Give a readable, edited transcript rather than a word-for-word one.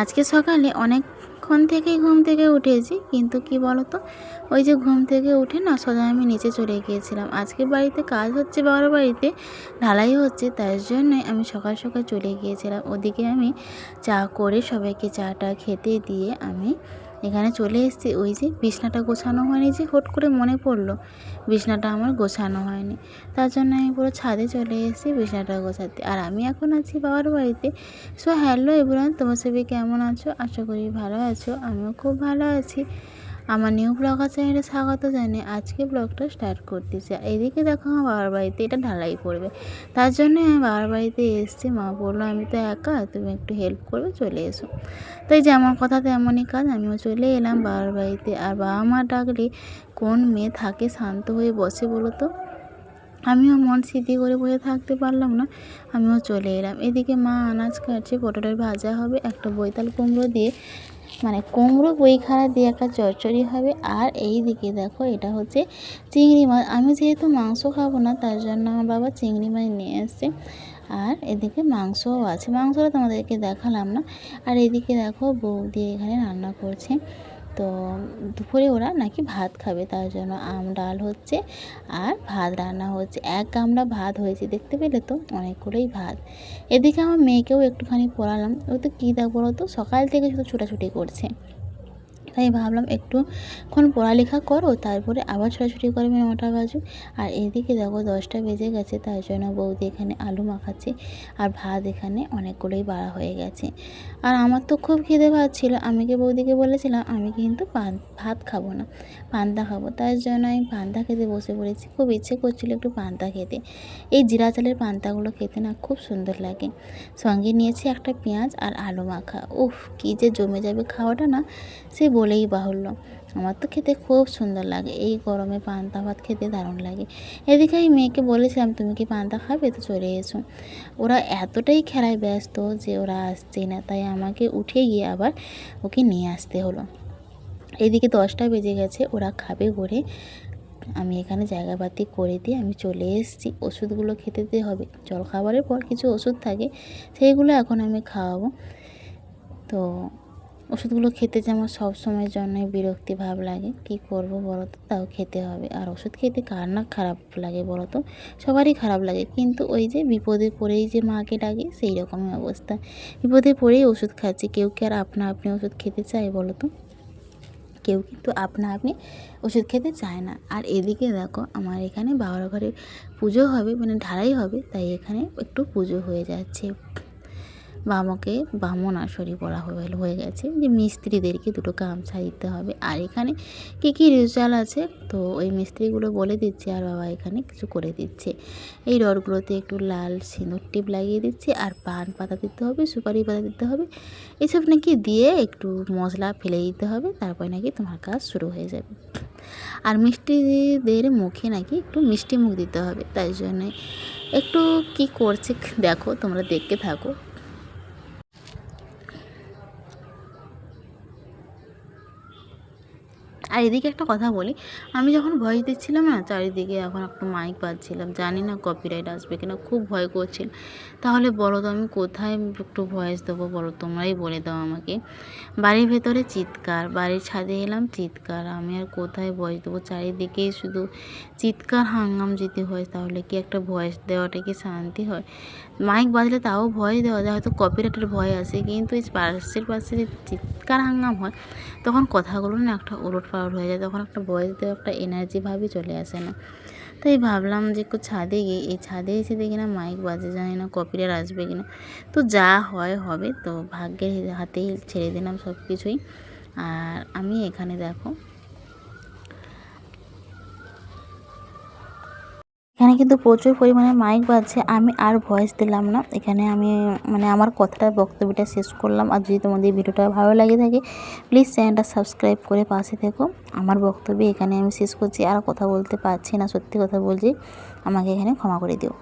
আজকে সকালে অনেকক্ষণ থেকেই ঘুম থেকে উঠেছি, কিন্তু কি বলো তো, ওই যে ঘুম থেকে উঠে না সোজা আমি নিচে চলে গিয়েছিলাম। আজকে বাড়িতে কাজ হচ্ছে, বাবার বাড়িতে ঢালাই হচ্ছে, তার জন্যই আমি সকাল সকাল চলে গিয়েছিলাম। ওদিকে আমি চা করে সবাইকে চাটা খেতে দিয়ে আমি এখানে চলে এসেছি। ওই যে বিছনাটা গোছানো হয়নি, যে হুট করে মনে পড়লো বিছনাটা আমার গোছানো হয়নি, তার জন্য আমি পুরো ছাদে চলে এসেছি বিছনাটা গোছাতে। আর আমি এখন আছি বাবার বাড়িতে। সো হ্যালো এভরিওয়ান, তোমার সবাই কেমন আছো? আশা করি ভালো আছো, আমিও খুব ভালো আছি। আমার নিউ ব্লগার চ্যানেলে স্বাগত জানিয়ে আজকে ব্লগটা স্টার্ট করতেছি। এদিকে দেখো আমার বাবার বাড়িতে এটা ঢালাই পড়বে, তার জন্য আমি বাবার বাড়িতে এসেছি। মা বললো আমি তো একা, তুমি একটু হেল্প করবে, চলে এসো। তাই যেমন কথা তেমনই কাজ, আমিও চলে এলাম বাবার বাড়িতে। আর বাবা মা ডাকলে কোন মেয়ে থাকে শান্ত হয়ে বসে বলো তো? আমিও মন স্মৃতি করে বসে থাকতে পারলাম না, আমিও চলে এলাম। এদিকে মা আনাজ কাটছে, পটলের ভাজা হবে, একটা বৈতাল কুমড়ো দিয়ে, মানে কুমড়ো বইখাড়া দিয়ে একটা চচ্চড়ি হবে। আর এই দিকে দেখো এটা হচ্ছে চিংড়ি মাছ। আমি যেহেতু মাংস খাবো না, তার জন্য আমার বাবা চিংড়ি মাছ নিয়ে এসছে। আর এদিকে মাংসও আছে, মাংসটা তোমাদেরকে দেখালাম না। আর এদিকে দেখো বৌদি এখানে রান্না করছে। তো দুপুরে ওরা নাকি ভাত খাবে, তার জন্য ডাল হচ্ছে আর ভাত রান্না হচ্ছে। এক গামলা ভাত হয়েছে, দেখতে পেলে তো, অনেকগুলোই ভাত। এদিকে আমার মেয়েকেও একটুখানি পড়ালাম। ও তো কী দেখ বলো তো, সকাল থেকে শুধু ছোটাছুটি করছে। তাই ভাবলাম একটুক্ষণ পড়ালেখা করো, তারপরে আবার ছোটাছুটি করবে, 9টা বাজুক। আর এদিকে দেখো 10টা বেজে গেছে, তার জন্য বৌদি এখানে আলু মাখাচ্ছে। আর ভাত এখানে অনেকগুলোই বাড়া হয়ে গেছে। আর আমার তো খুব খিদে পাচ্ছিল। আমি বৌদিকে বলেছিলাম আমি কিন্তু ভাত খাবো না, পান্তা খাবো। তার জন্য আমি পান্তা খেতে বসে পড়েছি। খুব ইচ্ছে করছিল একটু পান্তা খেতে। এই জিরা চালের পান্তাগুলো খেতে না খুব সুন্দর লাগে। সঙ্গে নিয়েছি একটা পেঁয়াজ আর আলু মাখা। উফ, কী যে জমে যাবে খাওয়াটা না, সে বলেই বাহুল্য। আমার তো খেতে খুব সুন্দর লাগে, এই গরমে পান্তা ভাত খেতে দারুণ লাগে। এদিকে আমি মেয়েকে বলেছিলাম তুমি কি পান্তা খাবে, তো চলে এসো। ওরা এতটাই খেলায় ব্যস্ত যে ওরা আসছেই না, তাই আমাকে উঠে গিয়ে আবার ওকে নিয়ে আসতে হলো। এদিকে 10টা বেজে গেছে, ওরা খাবে বলে আমি এখানে জায়গাপাতি করে দিয়ে আমি চলে এসেছি। ওষুধগুলো খেতে দিতে হবে, জলখাবারের পর কিছু ওষুধ থাকে, সেইগুলো এখন আমি খাওয়াবো। তো ওষুধগুলো খেতে যে আমার সবসময়ের জন্যই বিরক্তি ভাব লাগে, কী করবো বলো তো, তাও খেতে হবে। আর ওষুধ খেতে কার না খারাপ লাগে বলো তো, সবারই খারাপ লাগে। কিন্তু ওই যে বিপদে পড়েই যে মাকে ডাকে, সেই রকমই অবস্থা। বিপদে পড়েই ওষুধ খাচ্ছি। কেউ কি আর আপনা আপনি ওষুধ খেতে চায় বলো তো? কেউ কিন্তু আপনা আপনি ওষুধ খেতে চায় না। আর এদিকে দেখো আমার এখানে বাবার ঘরে পুজো হবে, মানে ঢালাই হবে, তাই এখানে একটু পুজো হয়ে যাচ্ছে। বাবাকে বামন আসরি পড়া হয়ে গেছে, যে মিস্ত্রিদেরকে দুটো গামছা দিতে হবে। আর এখানে কী কী রিচুয়াল আছে, তো ওই মিস্ত্রিগুলো বলে দিচ্ছে, আর বাবা এখানে কিছু করে দিচ্ছে। এই রডগুলোতে একটু লাল সিঁদুর টিপ লাগিয়ে দিচ্ছে, আর পান পাতা দিতে হবে, সুপারি পাতা দিতে হবে, এসব নাকি দিয়ে একটু মশলা ফেলে দিতে হবে, তারপরে নাকি তোমার কাজ শুরু হয়ে যাবে। আর মিষ্টিদের মুখে নাকি একটু মিষ্টি মুখ দিতে হবে, তাই জন্যে একটু কি করছে দেখো, তোমরা দেখতে থাকো। আর এদিকে একটা কথা বলি, আমি যখন ভয়েস দিচ্ছিলাম না, চারিদিকে এখন একটা মাইক বাজছিলাম, জানি না কপিরাইট আসবে কিনা, খুব ভয় করছিল। তাহলে বলো তো আমি কোথায় একটু ভয়েস দেবো বলো, তোমরাই বলে দাও আমাকে। বাড়ির ভেতরে চিৎকার, বাড়ির ছাদে এলাম চিৎকার, আমি আর কোথায় ভয়েস দেবো? চারিদিকেই শুধু চিৎকার হাঙ্গাম যদি হয়, তাহলে কি একটা ভয়েস দেওয়াটা কি শান্তি হয়? মাইক বাজলে তাও ভয় দেওয়া যায়, হয়তো কপিরাইটের ভয় আসে, কিন্তু এই পাশে যে চিৎকার হাঙ্গাম হয়, তখন কথাগুলো না একটা ওলটপালট হয়ে যায়, তখন একটা ভয়েস দেওয়া একটা এনার্জি ভাবই চলে আসে না। তাই ভাবলাম যে একটু ছাদে গিয়ে, এই ছাদে এসে দেখি না মাইক বাজে, জানি না কপিরাইট আসবে কিনা। তো যা হয় হবে, তো ভাগ্যের হাতেই ছেড়ে দিলাম সব কিছুই। আর আমি এখানে দেখো, এখানে কিন্তু প্রচুর পরিমাণে মাইক বাজছে, আমি আর ভয়েস দিলাম না। এখানে আমি মানে আমার কথাটা বক্তব্যটা শেষ করলাম। আর যদি তোমাদের ভিডিওটা ভালো লাগে থাকে, প্লিজ চ্যানেলটা সাবস্ক্রাইব করে পাশে থেকো। আমার বক্তব্য এখানে আমি শেষ করছি, আর কথা বলতে পারছি না, সত্যি কথা বলছি, আমাকে এখানে ক্ষমা করে দিও।